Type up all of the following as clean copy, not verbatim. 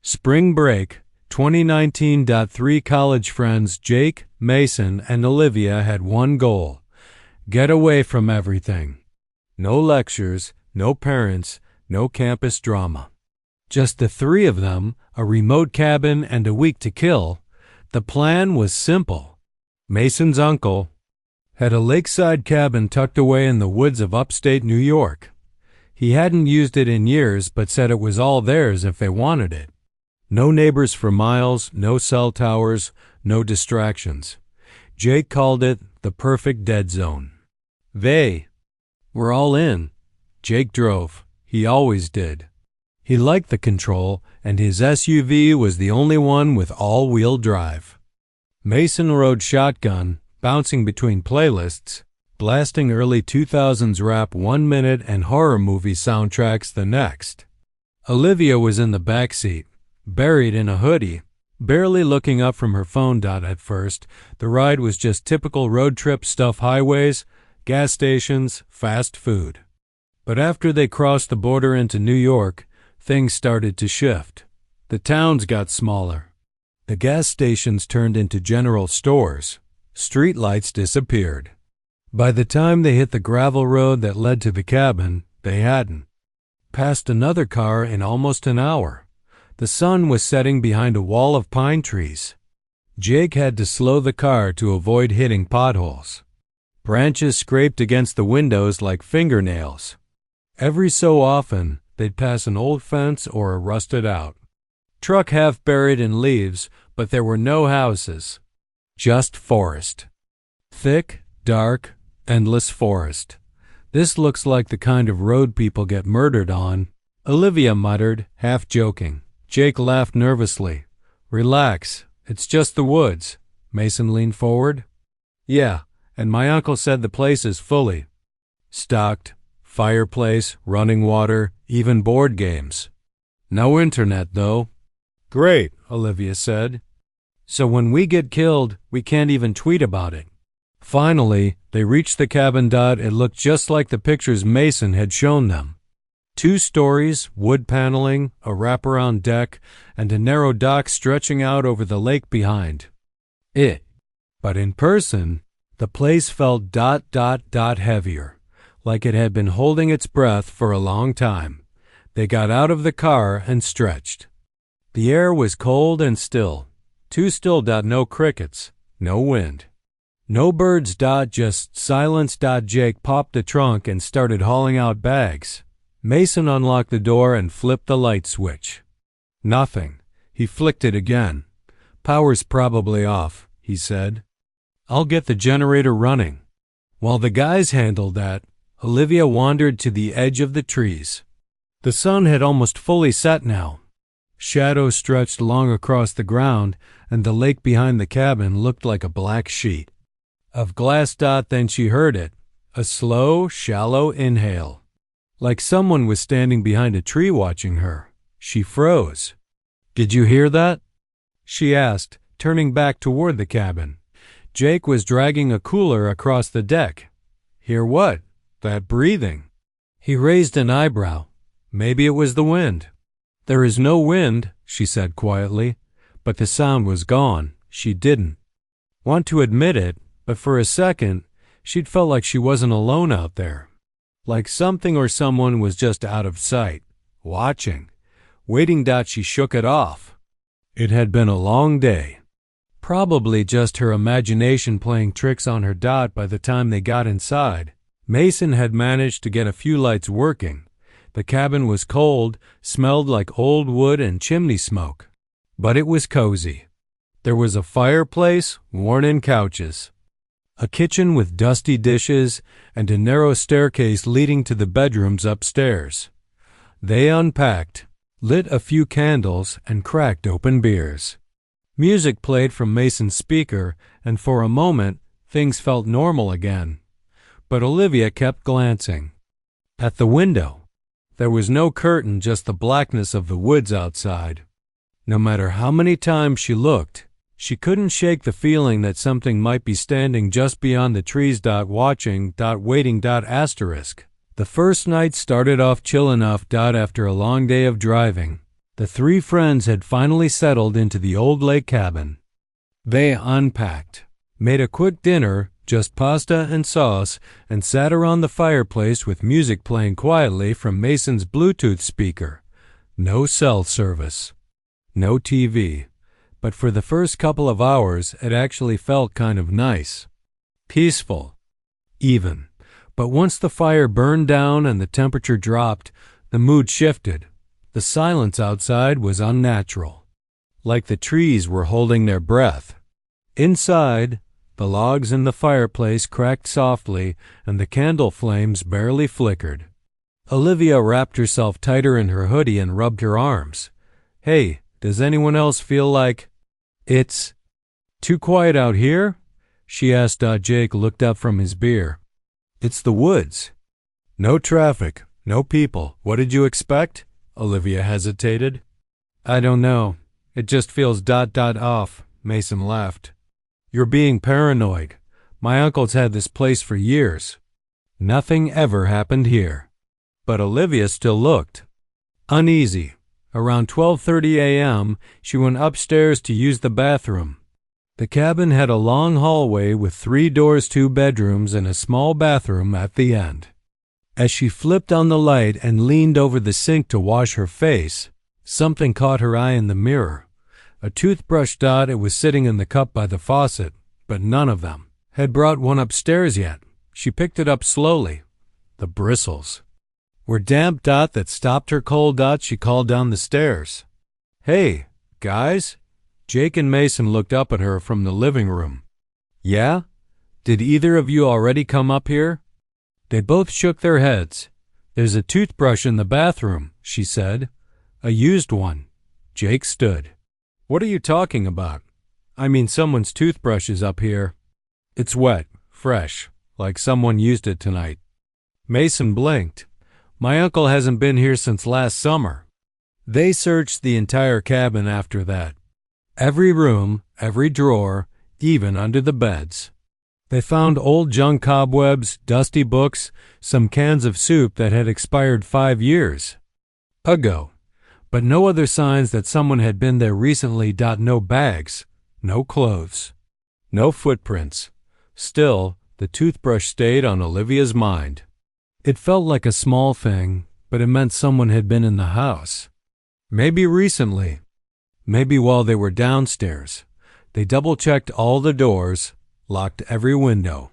Spring break, 2019. Three college friends, Jake, Mason, and Olivia, had one goal: get away from everything. No lectures, no parents, no campus drama. Just the three of them, a remote cabin, and a week to kill. The plan was simple. Mason's uncle had a lakeside cabin tucked away in the woods of upstate New York. He hadn't used it in years, but said it was all theirs if they wanted it. No neighbors for miles, no cell towers, no distractions. Jake called it the perfect dead zone. They were all in. Jake drove. He always did. He liked the control, and his SUV was the only one with all-wheel drive. Mason rode shotgun, bouncing between playlists, blasting early 2000s rap 1 minute and horror movie soundtracks the next. Olivia was in the back seat, buried in a hoodie, barely looking up from her phone. At first, the ride was just typical road trip stuff: highways, gas stations, fast food. But after they crossed the border into New York, things started to shift. The towns got smaller. The gas stations turned into general stores. Street lights disappeared. By the time they hit the gravel road that led to the cabin, they hadn't passed another car in almost an hour. The sun was setting behind a wall of pine trees. Jake had to slow the car to avoid hitting potholes. Branches scraped against the windows like fingernails. Every so often, they'd pass an old fence or a rusted-out truck half buried in leaves, but there were no houses. Just forest. Thick, dark, endless forest. "This looks like the kind of road people get murdered on," Olivia muttered, half joking. Jake laughed nervously. "Relax, it's just the woods." Mason leaned forward. "Yeah, and my uncle said the place is fully stocked. Fireplace, running water, even board games. No internet, though." "Great," Olivia said. "So when we get killed, we can't even tweet about it." Finally, they reached the cabin. It looked just like the pictures Mason had shown them. 2 stories, wood paneling, a wraparound deck, and a narrow dock stretching out over the lake behind it. But in person, the place felt ... heavier, like it had been holding its breath for a long time. They got out of the car and stretched. The air was cold and still. Too still. No crickets, no wind, no birds. Just silence. Jake popped the trunk and started hauling out bags. Mason unlocked the door and flipped the light switch. Nothing. He flicked it again. "Power's probably off," he said. "I'll get the generator running." While the guys handled that, Olivia wandered to the edge of the trees. The sun had almost fully set now. Shadows stretched long across the ground, and the lake behind the cabin looked like a black sheet of glass. Then she heard it, a slow, shallow inhale, like someone was standing behind a tree watching her. She froze. "Did you hear that?" she asked, turning back toward the cabin. Jake was dragging a cooler across the deck. "Hear what?" "That breathing." He raised an eyebrow. "Maybe it was the wind." "There is no wind," she said quietly, but the sound was gone. She didn't want to admit it, but for a second, she'd felt like she wasn't alone out there. Like something or someone was just out of sight, watching, waiting. She shook it off. It had been a long day. Probably just her imagination playing tricks on her. By the time they got inside, Mason had managed to get a few lights working. The cabin was cold, smelled like old wood and chimney smoke. But it was cozy. There was a fireplace, worn-in couches, a kitchen with dusty dishes, and a narrow staircase leading to the bedrooms upstairs. They unpacked, lit a few candles, and cracked open beers. Music played from Mason's speaker, and for a moment, things felt normal again. But Olivia kept glancing at the window. There was no curtain, just the blackness of the woods outside. No matter how many times she looked, she couldn't shake the feeling that something might be standing just beyond the trees. Watching. Waiting. The first night started off chill enough. After a long day of driving, The three friends had finally settled into the old lake cabin. They unpacked, made a quick dinner, just pasta and sauce, and sat around the fireplace with music playing quietly from Mason's Bluetooth speaker. No cell service, no TV, but for the first couple of hours it actually felt kind of nice. Peaceful, even. But once the fire burned down and the temperature dropped, the mood shifted. The silence outside was unnatural, like the trees were holding their breath. Inside, the logs in the fireplace cracked softly and the candle flames barely flickered. Olivia wrapped herself tighter in her hoodie and rubbed her arms. "Hey, does anyone else feel like it's too quiet out here?" she asked. Jake looked up from his beer. "It's the woods. No traffic, no people. What did you expect?" Olivia hesitated. "I don't know. It just feels off," Mason laughed. "You're being paranoid. My uncle's had this place for years. Nothing ever happened here." But Olivia still looked uneasy. Around 12:30 a.m., she went upstairs to use the bathroom. The cabin had a long hallway with 3 doors, 2 bedrooms, and a small bathroom at the end. As she flipped on the light and leaned over the sink to wash her face, something caught her eye in the mirror. A toothbrush. It was sitting in the cup by the faucet, but none of them had brought one upstairs yet. She picked it up slowly. The bristles were damp. That stopped her cold. She called down the stairs. "Hey, guys?" Jake and Mason looked up at her from the living room. "Yeah? Did either of you already come up here?" They both shook their heads. "There's a toothbrush in the bathroom," she said. "A used one." Jake stood. "What are you talking about?" "I mean, someone's toothbrush is up here. It's wet, fresh, like someone used it tonight." Mason blinked. "My uncle hasn't been here since last summer." They searched the entire cabin after that. Every room, every drawer, even under the beds. They found old junk, cobwebs, dusty books, some cans of soup that had expired 5 years ago, but no other signs that someone had been there recently. No bags, no clothes, no footprints. Still, the toothbrush stayed on Olivia's mind. It felt like a small thing, but it meant someone had been in the house. Maybe recently. Maybe while they were downstairs. They double-checked all the doors, locked every window,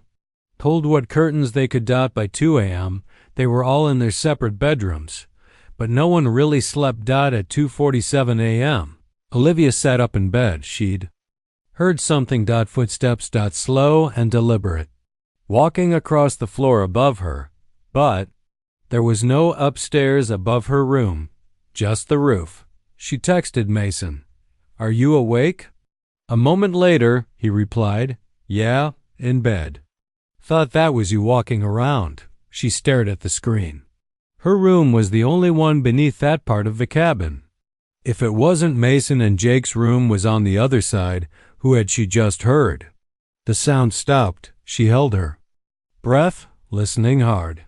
told what curtains they could by 2 a.m. They were all in their separate bedrooms, but no one really slept. At 2:47 a.m., Olivia sat up in bed. She'd heard something. Footsteps. Slow and deliberate, walking across the floor above her, but there was no upstairs above her room, just the roof. She texted Mason, "Are you awake?" A moment later, he replied, "Yeah, in bed." "Thought that was you walking around." She stared at the screen. Her room was the only one beneath that part of the cabin. If it wasn't Mason and Jake's room was on the other side, who had she just heard? The sound stopped. She held her breath, listening hard.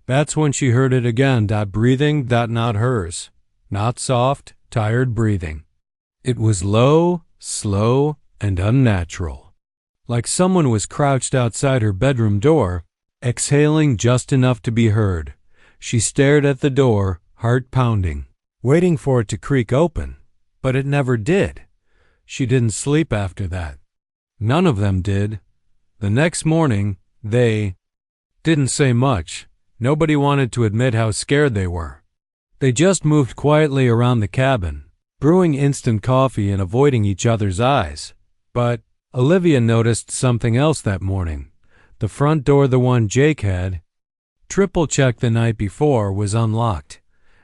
That's when she heard it again. Breathing. Not hers. Not soft, tired breathing. It was low, slow, and unnatural. Like someone was crouched outside her bedroom door, exhaling just enough to be heard. She stared at the door, heart pounding, waiting for it to creak open, but it never did. She didn't sleep after that. None of them did. The next morning, they didn't say much. Nobody wanted to admit how scared they were. They just moved quietly around the cabin, brewing instant coffee and avoiding each other's eyes. But Olivia noticed something else that morning. The front door, the one Jake had triple-checked the night before, was unlocked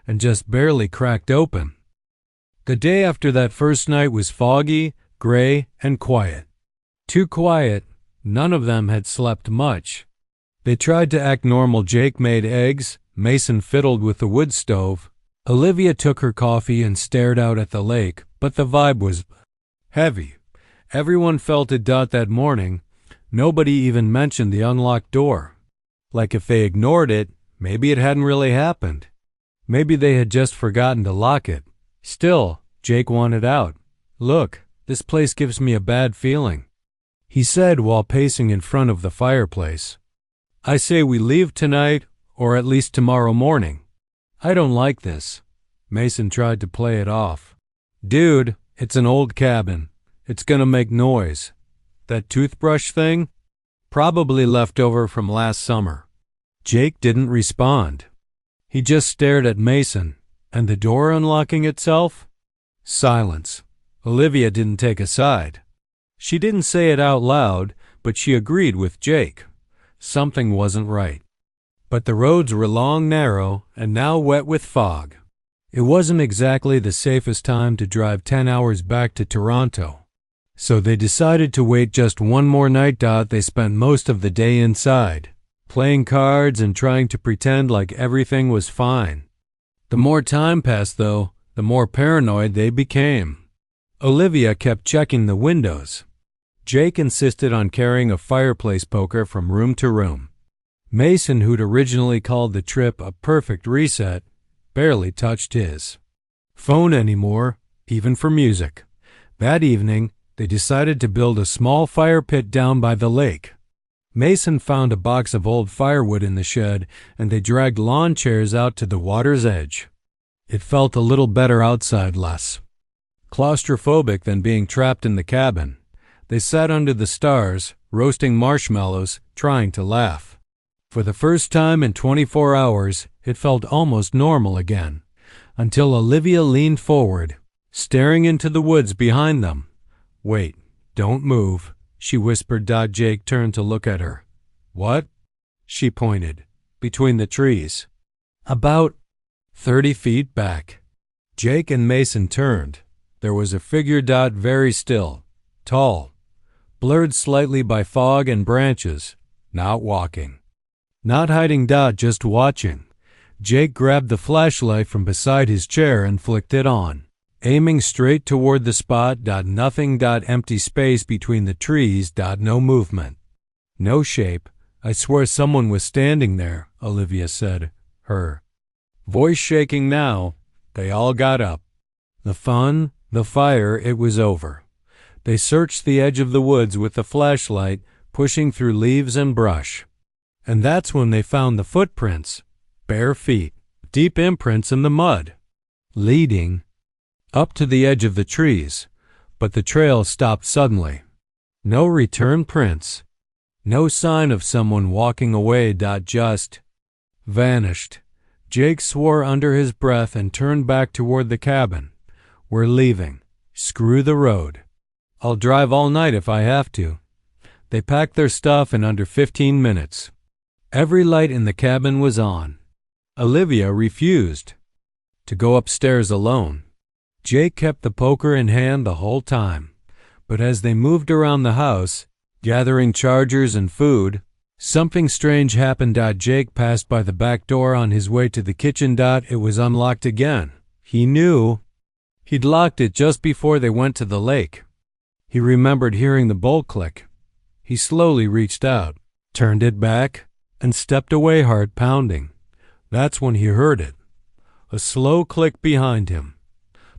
and just barely cracked open. The day after that first night was foggy, gray, and quiet. Too quiet. None of them had slept much. They tried to act normal. Jake made eggs. Mason fiddled with the wood stove. Olivia took her coffee and stared out at the lake, but the vibe was heavy. Everyone felt it. That morning, nobody even mentioned the unlocked door. Like if they ignored it, maybe it hadn't really happened. Maybe they had just forgotten to lock it. Still, Jake wanted out. "Look, this place gives me a bad feeling," he said while pacing in front of the fireplace. "I say we leave tonight, or at least tomorrow morning. I don't like this." Mason tried to play it off. "Dude, it's an old cabin. It's gonna make noise. That toothbrush thing? Probably left over from last summer." Jake didn't respond. He just stared at Mason. And the door unlocking itself? Silence. Olivia didn't take a side. She didn't say it out loud, but she agreed with Jake. Something wasn't right. But the roads were long, narrow, and now wet with fog. It wasn't exactly the safest time to drive 10 hours back to Toronto. So they decided to wait just one more night. They spent most of the day inside, playing cards and trying to pretend like everything was fine. The more time passed, though, the more paranoid they became. Olivia kept checking the windows. Jake insisted on carrying a fireplace poker from room to room. Mason, who'd originally called the trip a perfect reset, barely touched his phone anymore, even for music. That evening, they decided to build a small fire pit down by the lake. Mason found a box of old firewood in the shed, and they dragged lawn chairs out to the water's edge. It felt a little better outside, less claustrophobic than being trapped in the cabin. They sat under the stars, roasting marshmallows, trying to laugh. For the first time in 24 hours, it felt almost normal again, until Olivia leaned forward, staring into the woods behind them. "Wait, don't move," she whispered. Jake turned to look at her. "What?" She pointed. "Between the trees. About 30 feet back." Jake and Mason turned. There was a figure. Very still, tall, blurred slightly by fog and branches, not walking, not hiding. Just watching. Jake grabbed the flashlight from beside his chair and flicked it on, aiming straight toward the spot. Nothing. Empty space between the trees. No movement, no shape. "I swear someone was standing there," Olivia said, her voice shaking now. They all got up. The fun, the fire, it was over. They searched the edge of the woods with the flashlight, pushing through leaves and brush. And that's when they found the footprints, bare feet, deep imprints in the mud, leading up to the edge of the trees. But the trail stopped suddenly. No return prints. No sign of someone walking away. Just vanished. Jake swore under his breath and turned back toward the cabin. "We're leaving. Screw the road. I'll drive all night if I have to." They packed their stuff in under 15 minutes. Every light in the cabin was on. Olivia refused to go upstairs alone. Jake kept the poker in hand the whole time. But as they moved around the house, gathering chargers and food, something strange happened. Jake passed by the back door on his way to the kitchen. It was unlocked again. He knew he'd locked it just before they went to the lake. He remembered hearing the bolt click. He slowly reached out, turned it back, and stepped away, heart pounding. That's when he heard it. A slow click behind him.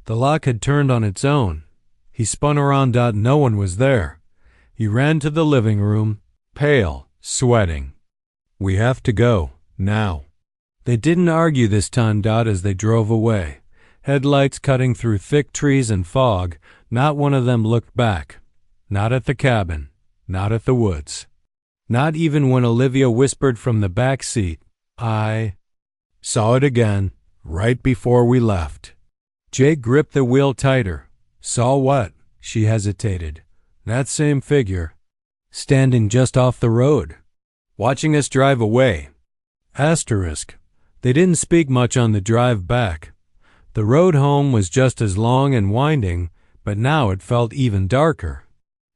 The lock had turned on its own. He spun around. No one was there. He ran to the living room, pale, sweating. "We have to go, now." They didn't argue this time. As they drove away, headlights cutting through thick trees and fog, not one of them looked back. Not at the cabin, not at the woods. Not even when Olivia whispered from the back seat, "I saw it again, right before we left." Jake gripped the wheel tighter. "Saw what?" She hesitated. "That same figure, standing just off the road, watching us drive away." Asterisk. They didn't speak much on the drive back. The road home was just as long and winding, but now it felt even darker.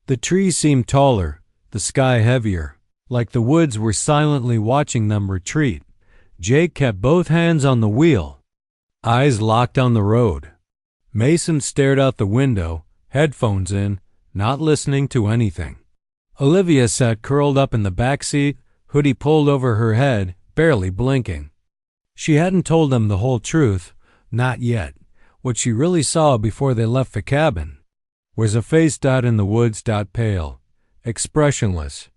The trees seemed taller, the sky heavier, like the woods were silently watching them retreat. Jake kept both hands on the wheel, eyes locked on the road. Mason stared out the window, headphones in, not listening to anything. Olivia sat curled up in the back seat, hoodie pulled over her head, barely blinking. She hadn't told them the whole truth, not yet. What she really saw before they left the cabin was a face in the woods pale, expressionless.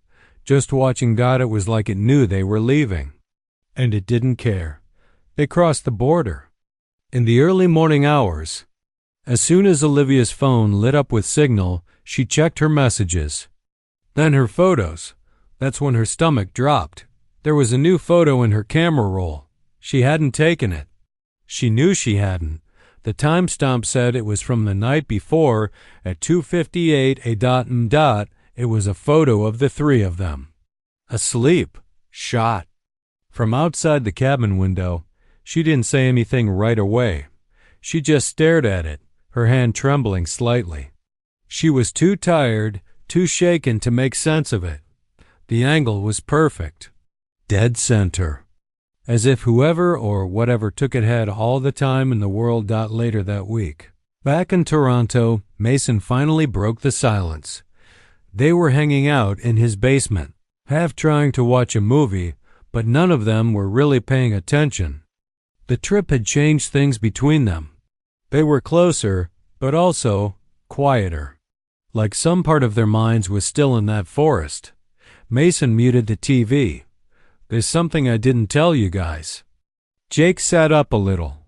Just watching it was like it knew they were leaving. And it didn't care. They crossed the border. In the early morning hours, as soon as Olivia's phone lit up with signal, she checked her messages. Then her photos. That's when her stomach dropped. There was a new photo in her camera roll. She hadn't taken it. She knew she hadn't. The timestamp said it was from the night before at 2:58. It was a photo of the three of them. Asleep. Shot. From outside the cabin window, she didn't say anything right away. She just stared at it, her hand trembling slightly. She was too tired, too shaken to make sense of it. The angle was perfect. Dead center. As if whoever or whatever took it had all the time in the world. Later that week, back in Toronto, Mason finally broke the silence. They were hanging out in his basement, half trying to watch a movie, but none of them were really paying attention. The trip had changed things between them. They were closer, but also quieter. Like some part of their minds was still in that forest. Mason muted the TV. There's something I didn't tell you guys. Jake sat up a little.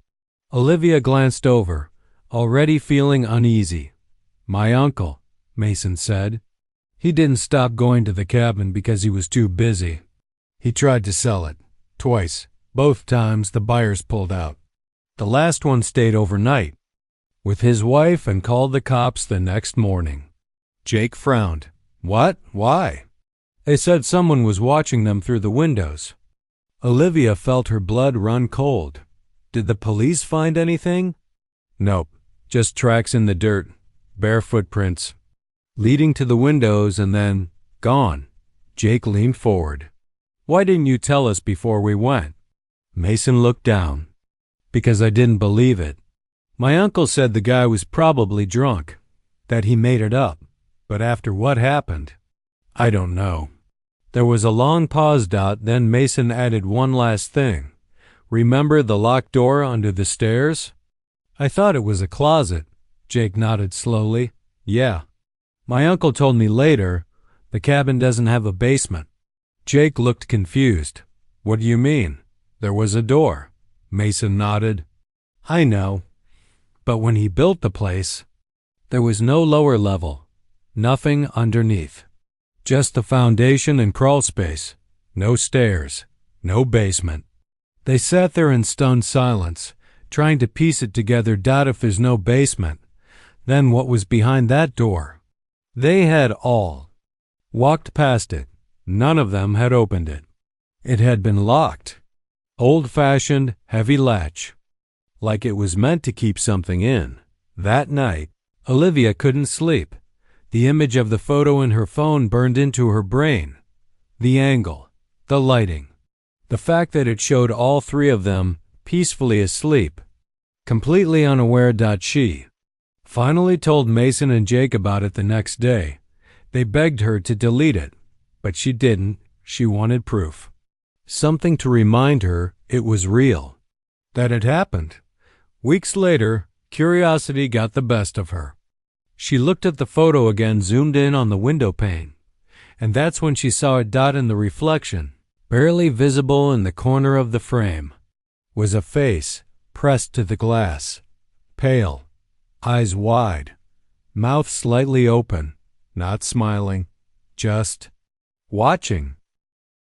Olivia glanced over, already feeling uneasy. My uncle, Mason said. He didn't stop going to the cabin because he was too busy. He tried to sell it. Twice. Both times the buyers pulled out. The last one stayed overnight with his wife and called the cops the next morning. Jake frowned. What? Why? They said someone was watching them through the windows. Olivia felt her blood run cold. Did the police find anything? Nope. Just tracks in the dirt. Bare footprints. Leading to the windows and then gone. Jake leaned forward. Why didn't you tell us before we went? Mason looked down. Because I didn't believe it. My uncle said the guy was probably drunk, that he made it up. But after what happened, I don't know. There was a long pause. Then Mason added one last thing. Remember the locked door under the stairs? I thought it was a closet. Jake nodded slowly. Yeah. My uncle told me later the cabin doesn't have a basement. Jake looked confused. What do you mean? There was a door. Mason nodded. I know. But when he built the place, there was no lower level. Nothing underneath. Just the foundation and crawl space. No stairs. No basement. They sat there in stunned silence, trying to piece it together. If there's no basement, then what was behind that door? They had all walked past it. None of them had opened it. It had been locked. Old-fashioned, heavy latch. Like it was meant to keep something in. That night, Olivia couldn't sleep. The image of the photo in her phone burned into her brain. The angle. The lighting. The fact that it showed all three of them peacefully asleep. Completely unaware. She finally told Mason and Jake about it the next day. They begged her to delete it, but she didn't. She wanted proof. Something to remind her it was real. That it happened. Weeks later, curiosity got the best of her. She looked at the photo again, zoomed in on the window pane, and that's when she saw it. In the reflection, barely visible in the corner of the frame, was a face pressed to the glass, pale, eyes wide, mouth slightly open, not smiling, just watching.